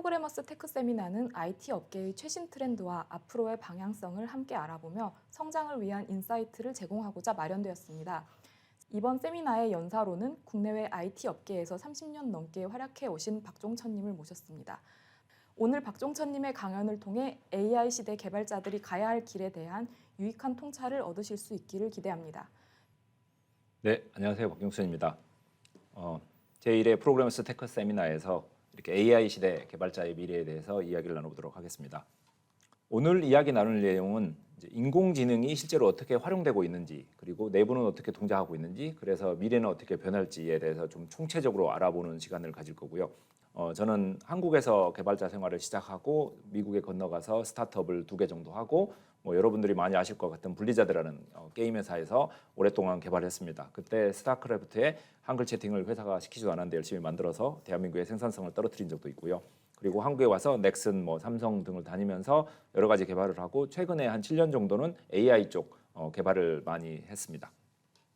프로그래머스 테크 세미나는 IT 업계의 최신 트렌드와 앞으로의 방향성을 함께 알아보며 성장을 위한 인사이트를 제공하고자 마련되었습니다. 이번 세미나의 연사로는 국내외 IT 업계에서 30년 넘게 활약해 오신 박종천님을 모셨습니다. 오늘 박종천님의 강연을 통해 AI 시대 개발자들이 가야 할 길에 대한 유익한 통찰을 얻으실 수 있기를 기대합니다. 네, 안녕하세요. 박종천입니다. 제1회 프로그래머스 테크 세미나에서 이렇게 AI 시대 개발자의 미래에 대해서 이야기를 나눠보도록 하겠습니다. 오늘 이야기 나눌 내용은 이제 인공지능이 실제로 어떻게 활용되고 있는지, 그리고 내부는 어떻게 동작하고 있는지, 그래서 미래는 어떻게 변할지에 대해서 좀 총체적으로 알아보는 시간을 가질 거고요. 저는 한국에서 개발자 생활을 시작하고 미국에 건너가서 스타트업을 2개 정도 하고 여러분들이 많이 아실 것 같은 블리자드라는 게임 회사에서 오랫동안 개발했습니다. 그때 스타크래프트에 한글 채팅을 회사가 시키지도 않았는데 열심히 만들어서 대한민국의 생산성을 떨어뜨린 적도 있고요. 그리고 한국에 와서 넥슨, 삼성 등을 다니면서 여러 가지 개발을 하고 최근에 한 7년 정도는 AI 쪽 개발을 많이 했습니다.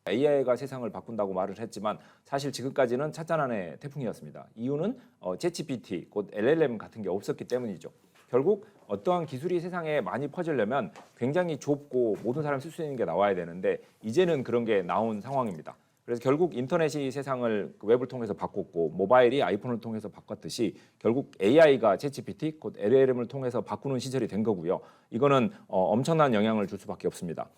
AI가 세상을 바꾼다고 말을 했지만 사실 지금까지는 찻잔안의 태풍이었습니다. 이유는 챗GPT, 곧 LLM 같은 게 없었기 때문이죠. 결국 어떠한 기술이 세상에 많이 퍼지려면 굉장히 좁고 모든 사람이 쓸 수 있는 게 나와야 되는데 이제는 그런 게 나온 상황입니다. 그래서 결국 인터넷이 세상을 웹을 통해서 바꿨고 모바일이 아이폰을 통해서 바꿨듯이 결국 AI가 챗GPT, 곧 LLM을 통해서 바꾸는 시절이 된 거고요. 이거는 엄청난 영향을 줄 수밖에 없습니다.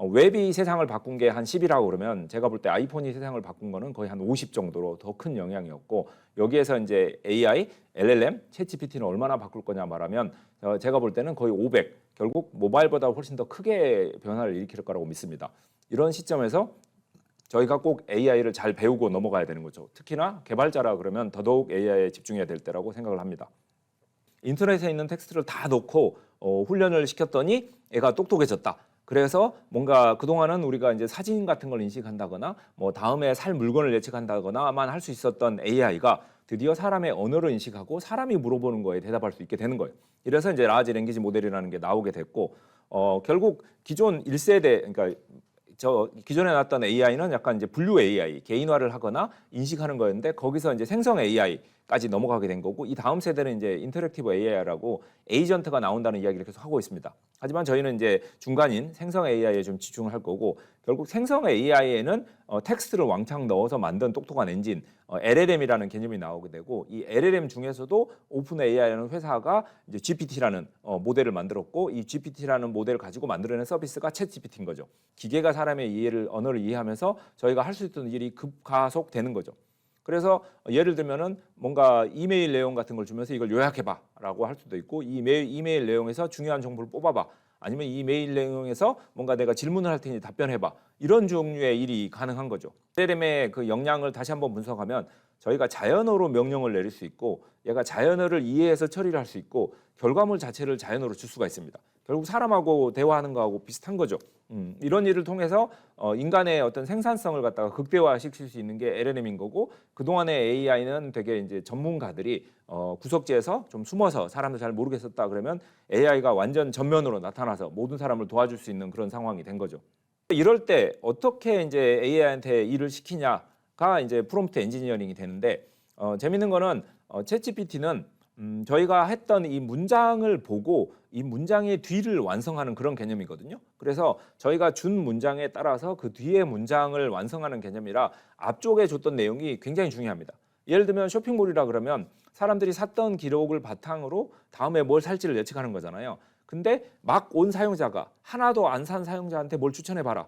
웹이 세상을 바꾼 게 한 10이라고 그러면 제가 볼 때 아이폰이 세상을 바꾼 거는 거의 한 50 정도로 더 큰 영향이었고 여기에서 이제 AI, LLM, 챗GPT는 얼마나 바꿀 거냐 말하면 제가 볼 때는 거의 500, 결국 모바일보다 훨씬 더 크게 변화를 일으킬 거라고 믿습니다. 이런 시점에서 저희가 꼭 AI를 잘 배우고 넘어가야 되는 거죠. 특히나 개발자라 그러면 더더욱 AI에 집중해야 될 때라고 생각을 합니다. 인터넷에 있는 텍스트를 다 넣고 훈련을 시켰더니 애가 똑똑해졌다. 그래서 뭔가 그동안은 우리가 이제 사진 같은 걸 인식한다거나 다음에 살 물건을 예측한다거나만 할 수 있었던 AI가 드디어 사람의 언어를 인식하고 사람이 물어보는 거에 대답할 수 있게 되는 거예요. 이래서 이제 라지 랭귀지 모델이라는 게 나오게 됐고 결국 기존 1세대 그러니까 기존에 나왔던 AI는 약간 이제 분류 AI, 개인화를 하거나 인식하는 거였는데 거기서 이제 생성 AI까지 넘어가게 된 거고 이 다음 세대는 이제 인터랙티브 AI라고 에이전트가 나온다는 이야기를 계속 하고 있습니다. 하지만 저희는 이제 중간인 생성 AI에 좀 집중을 할 거고 결국 생성 AI에는 텍스트를 왕창 넣어서 만든 똑똑한 엔진 LLM이라는 개념이 나오게 되고 이 LLM 중에서도 오픈 AI라는 회사가 이제 GPT라는 모델을 만들었고 이 GPT라는 모델을 가지고 만들어낸 서비스가 챗GPT인 거죠. 기계가 사람의 언어를 이해하면서 저희가 할 수 있던 일이 급가속되는 거죠. 그래서 예를 들면은 뭔가 이메일 내용 같은 걸 주면서 이걸 요약해봐라고 할 수도 있고 이 이메일 내용에서 중요한 정보를 뽑아봐. 아니면 이 메일 내용에서 뭔가 내가 질문을 할 테니 답변해봐. 이런 종류의 일이 가능한 거죠. LLM의 그 역량을 다시 한번 분석하면 저희가 자연어로 명령을 내릴 수 있고 얘가 자연어를 이해해서 처리를 할 수 있고 결과물 자체를 자연어로 줄 수가 있습니다. 결국 사람하고 대화하는 거하고 비슷한 거죠. 이런 일을 통해서 인간의 어떤 생산성을 갖다가 극대화시킬 수 있는 게 LLM인 거고 그동안의 AI는 되게 이제 전문가들이 구석지에서 좀 숨어서 사람들 잘 모르겠었다 그러면 AI가 완전 전면으로 나타나서 모든 사람을 도와줄 수 있는 그런 상황이 된 거죠. 이럴 때 어떻게 이제 AI한테 일을 시키냐가 이제 프롬프트 엔지니어링이 되는데 재밌는 거는 챗GPT는 저희가 했던 이 문장을 보고 이 문장의 뒤를 완성하는 그런 개념이거든요. 그래서 저희가 준 문장에 따라서 그 뒤에 문장을 완성하는 개념이라 앞쪽에 줬던 내용이 굉장히 중요합니다. 예를 들면 쇼핑몰이라 그러면 사람들이 샀던 기록을 바탕으로 다음에 뭘 살지를 예측하는 거잖아요. 근데 막 온 사용자가 하나도 안 산 사용자한테 뭘 추천해봐라.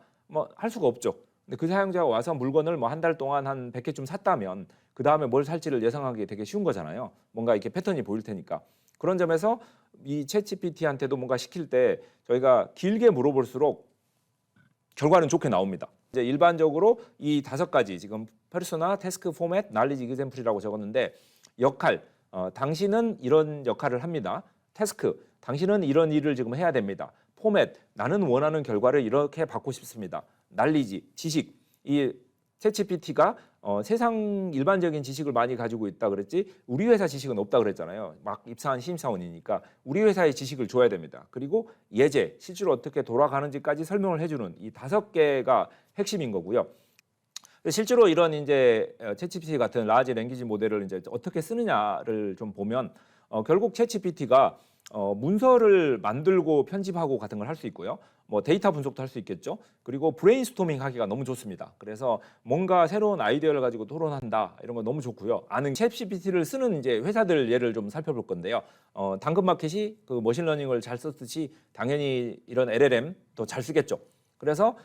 할 수가 없죠. 근데 그 사용자가 와서 물건을 한 달 동안 한 100개쯤 샀다면 그 다음에 뭘 살지를 예상하기 되게 쉬운 거잖아요. 뭔가 이렇게 패턴이 보일 테니까. 그런 점에서 이 챗GPT한테도 뭔가 시킬 때 저희가 길게 물어볼수록 결과는 좋게 나옵니다. 이제 일반적으로 이 5가지 지금 페르소나, 태스크, 포맷, 날리지, 이그젬플이라고 적었는데 역할, 당신은 이런 역할을 합니다. 태스크, 당신은 이런 일을 지금 해야 됩니다. 포맷, 나는 원하는 결과를 이렇게 받고 싶습니다. 날리지, 지식, 이 챗GPT가 세상 일반적인 지식을 많이 가지고 있다 그랬지 우리 회사 지식은 없다 그랬잖아요. 막 입사한 신입사원이니까 우리 회사의 지식을 줘야 됩니다. 그리고 예제, 실제로 어떻게 돌아가는지까지 설명을 해주는 이 5개가 핵심인 거고요. 실제로 이런 이제 챗GPT 같은 라지 랭귀지 모델을 이제 어떻게 쓰느냐를 좀 보면 결국 챗GPT가 문서를 만들고 편집하고 같은 걸 할 수 있고요. 뭐 데이터 분석도 할 수 있겠죠. 그리고 브레인스토밍 하기가 너무 좋습니다. 그래서 뭔가 새로운 아이디어를 가지고 토론한다 이런 거 너무 좋고요. 아는 챗GPT를 쓰는 이제 회사들 예를 좀 살펴볼 건데요. 당근마켓이 그 머신러닝을 잘 썼듯이 당연히 이런 LLM도 잘 쓰겠죠. 그래서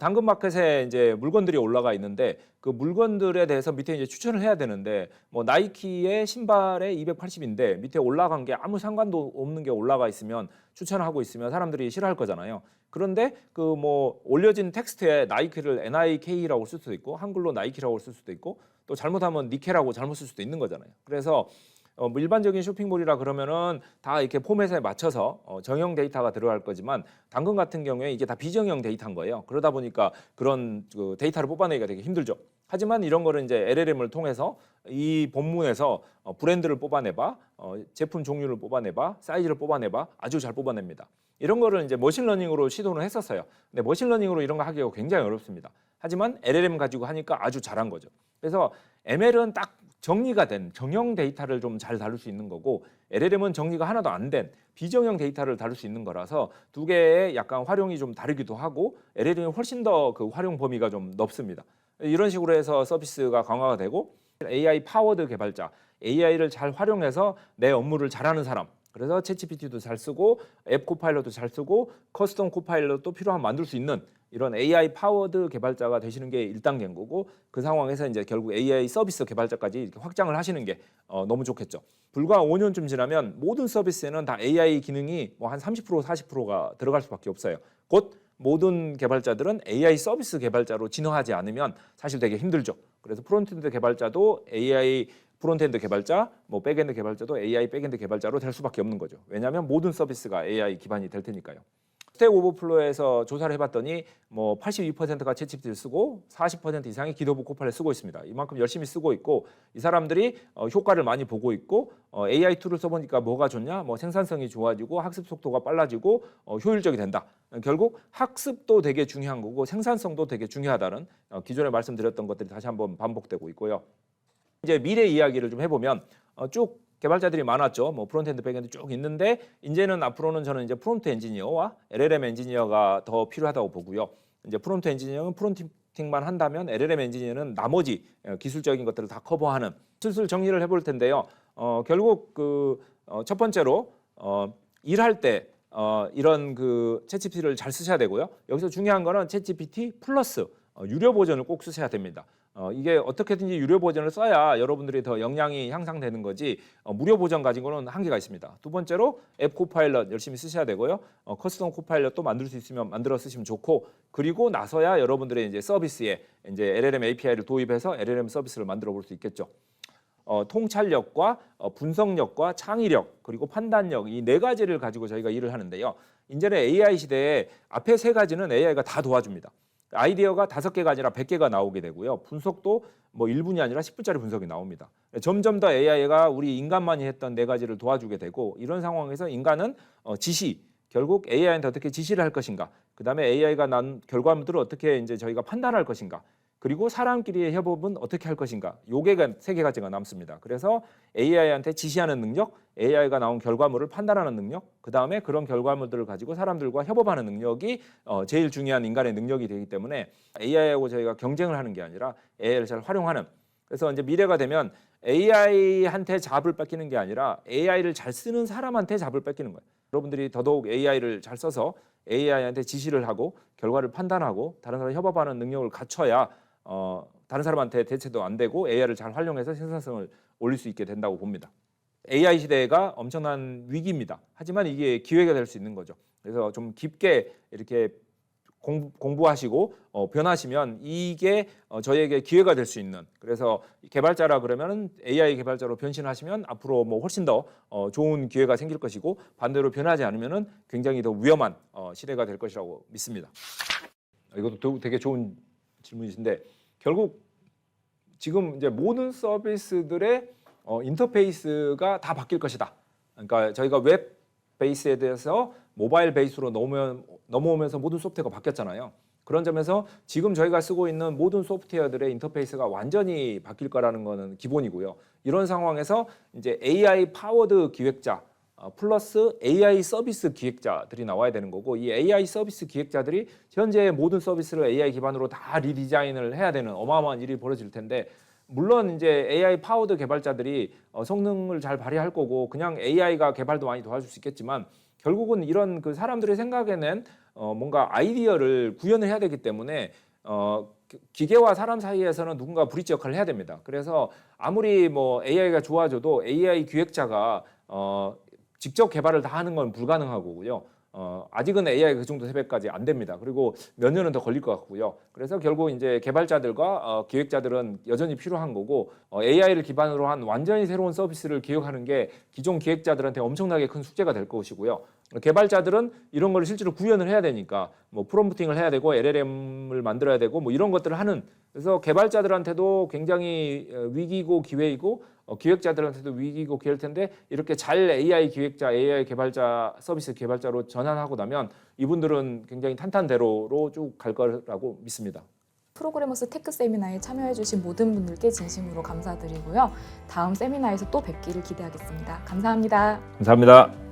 당근마켓에 이제 물건들이 올라가 있는데 그 물건들에 대해서 밑에 이제 추천을 해야 되는데 뭐 나이키의 신발에 280인데 밑에 올라간 게 아무 상관도 없는 게 올라가 있으면 추천을 하고 있으면 사람들이 싫어할 거잖아요. 그런데 그 뭐 올려진 텍스트에 나이키를 NIK라고 쓸 수도 있고 한글로 나이키라고 쓸 수도 있고 또 잘못하면 니케라고 잘못 쓸 수도 있는 거잖아요. 그래서 뭐 일반적인 쇼핑몰이라 그러면은 다 이렇게 포맷에 맞춰서 정형 데이터가 들어갈 거지만 당근 같은 경우에 이게 다 비정형 데이터인 거예요. 그러다 보니까 그런 그 데이터를 뽑아내기가 되게 힘들죠. 하지만 이런 거를 이제 LLM을 통해서 이 본문에서 브랜드를 뽑아내봐, 제품 종류를 뽑아내봐, 사이즈를 뽑아내봐 아주 잘 뽑아냅니다. 이런 거를 이제 머신러닝으로 시도를 했었어요. 근데 머신러닝으로 이런 거 하기가 굉장히 어렵습니다. 하지만 LLM 가지고 하니까 아주 잘한 거죠. 그래서 ML은 딱 정리가 된 정형 데이터를 좀 잘 다룰 수 있는 거고 LLM은 정리가 하나도 안 된 비정형 데이터를 다룰 수 있는 거라서 두 개의 약간 활용이 좀 다르기도 하고 LLM이 훨씬 더 그 활용 범위가 좀 넓습니다. 이런 식으로 해서 서비스가 강화가 되고 AI 파워드 개발자, AI를 잘 활용해서 내 업무를 잘하는 사람 그래서 챗GPT도 잘 쓰고 앱 코파일럿도 잘 쓰고 커스텀 코파일럿도 필요하면 만들 수 있는 이런 AI 파워드 개발자가 되시는 게 1단계인 거고 그 상황에서 이제 결국 AI 서비스 개발자까지 이렇게 확장을 하시는 게 너무 좋겠죠. 불과 5년쯤 지나면 모든 서비스에는 다 AI 기능이 뭐 한 30% 40%가 들어갈 수밖에 없어요. 곧 모든 개발자들은 AI 서비스 개발자로 진화하지 않으면 사실 되게 힘들죠. 그래서 프론트엔드 개발자도 AI 프론트엔드 개발자, 뭐 백엔드 개발자도 AI 백엔드 개발자로 될 수밖에 없는 거죠. 왜냐하면 모든 서비스가 AI 기반이 될 테니까요. 스택 오버플로에서 조사를 해봤더니 뭐 82%가 챗GPT를 쓰고 40% 이상이 기도부 코파일을 쓰고 있습니다. 이만큼 열심히 쓰고 있고 이 사람들이 효과를 많이 보고 있고 AI 툴을 써보니까 뭐가 좋냐? 뭐 생산성이 좋아지고 학습 속도가 빨라지고 효율적이 된다. 결국 학습도 되게 중요한 거고 생산성도 되게 중요하다는 기존에 말씀드렸던 것들이 다시 한번 반복되고 있고요. 이제 미래 이야기를 좀 해보면 쭉 개발자들이 많았죠. 뭐 프론트엔드, 백엔드 쭉 있는데 이제는 앞으로는 저는 이제 프론트 엔지니어와 LLM 엔지니어가 더 필요하다고 보고요. 이제 프론트 엔지니어는 프론팅만 한다면 LLM 엔지니어는 나머지 기술적인 것들을 다 커버하는 슬슬 정리를 해볼 텐데요. 결국 그 첫 번째로 일할 때 이런 그 챗GPT를 잘 쓰셔야 되고요. 여기서 중요한 거는 챗GPT 플러스 유료 버전을 꼭 쓰셔야 됩니다. 이게 어떻게든지 유료 버전을 써야 여러분들이 더 역량이 향상되는 거지 무료 버전 가진 거는 한계가 있습니다. 두 번째로 앱 코파일럿 열심히 쓰셔야 되고요. 커스텀 코파일럿도 만들 수 있으면 만들어 쓰시면 좋고 그리고 나서야 여러분들의 이제 서비스에 이제 LLM API를 도입해서 LLM 서비스를 만들어 볼 수 있겠죠. 통찰력과 분석력과 창의력 그리고 판단력 이 네 가지를 가지고 저희가 일을 하는데요. 이제는 AI 시대에 앞에 세 가지는 AI가 다 도와줍니다. 아이디어가 5개가 아니라 100개가 나오게 되고요. 분석도 뭐 1분이 아니라 10분짜리 분석이 나옵니다. 점점 더 AI가 우리 인간만이 했던 네 가지를 도와주게 되고 이런 상황에서 인간은 지시, 결국 AI한테 어떻게 지시를 할 것인가, 그 다음에 AI가 난 결과물들을 어떻게 이제 저희가 판단할 것인가, 그리고 사람끼리의 협업은 어떻게 할 것인가, 요게 세 개 가지가 남습니다. 그래서 AI한테 지시하는 능력, AI가 나온 결과물을 판단하는 능력, 그 다음에 그런 결과물들을 가지고 사람들과 협업하는 능력이 제일 중요한 인간의 능력이 되기 때문에 AI하고 저희가 경쟁을 하는 게 아니라 AI를 잘 활용하는. 그래서 이제 미래가 되면 AI한테 잡을 뺏기는 게 아니라 AI를 잘 쓰는 사람한테 잡을 뺏기는 거예요. 여러분들이 더더욱 AI를 잘 써서 AI한테 지시를 하고 결과를 판단하고 다른 사람 협업하는 능력을 갖춰야 다른 사람한테 대체도 안 되고 AI를 잘 활용해서 생산성을 올릴 수 있게 된다고 봅니다. AI 시대가 엄청난 위기입니다. 하지만 이게 기회가 될 수 있는 거죠. 그래서 좀 깊게 이렇게 공부하시고 변하시면 이게 저희에게 기회가 될 수 있는, 그래서 개발자라 그러면 AI 개발자로 변신하시면 앞으로 뭐 훨씬 더 좋은 기회가 생길 것이고 반대로 변하지 않으면 굉장히 더 위험한 시대가 될 것이라고 믿습니다. 이것도 되게 좋은 질문이신데 결국 지금 이제 모든 서비스들의 인터페이스가 다 바뀔 것이다. 그러니까 저희가 웹 베이스에 대해서 모바일 베이스로 넘어오면서 모든 소프트웨어가 바뀌었잖아요. 그런 점에서 지금 저희가 쓰고 있는 모든 소프트웨어들의 인터페이스가 완전히 바뀔 거라는 거는 기본이고요. 이런 상황에서 이제 AI 파워드 기획자 플러스 AI 서비스 기획자들이 나와야 되는 거고, 이 AI 서비스 기획자들이 현재 모든 서비스를 AI 기반으로 다 리디자인을 해야 되는 어마어마한 일이 벌어질 텐데, 물론 이제 AI 파워드 개발자들이 성능을 잘 발휘할 거고 그냥 AI가 개발도 많이 도와줄 수 있겠지만, 결국은 이런 그 사람들의 생각에는 뭔가 아이디어를 구현을 해야 되기 때문에 기계와 사람 사이에서는 누군가 브릿지 역할을 해야 됩니다. 그래서 아무리 뭐 AI가 좋아져도 AI 기획자가 직접 개발을 다 하는 건 불가능하고요. 아직은 AI가 그 정도 레벨까지 안 됩니다. 그리고 몇 년은 더 걸릴 것 같고요. 그래서 결국 이제 개발자들과 기획자들은 여전히 필요한 거고, AI를 기반으로 한 완전히 새로운 서비스를 기획하는 게 기존 기획자들한테 엄청나게 큰 숙제가 될 것이고요. 개발자들은 이런 걸 실제로 구현을 해야 되니까 뭐 프롬프팅을 해야 되고 LLM을 만들어야 되고 뭐 이런 것들을 하는, 그래서 개발자들한테도 굉장히 위기고 기회이고 기획자들한테도 위기고 기회일 텐데, 이렇게 잘 AI 기획자, AI 개발자, 서비스 개발자로 전환하고 나면 이분들은 굉장히 탄탄대로로 쭉 갈 거라고 믿습니다. 프로그래머스 테크 세미나에 참여해주신 모든 분들께 진심으로 감사드리고요. 다음 세미나에서 또 뵙기를 기대하겠습니다. 감사합니다. 감사합니다.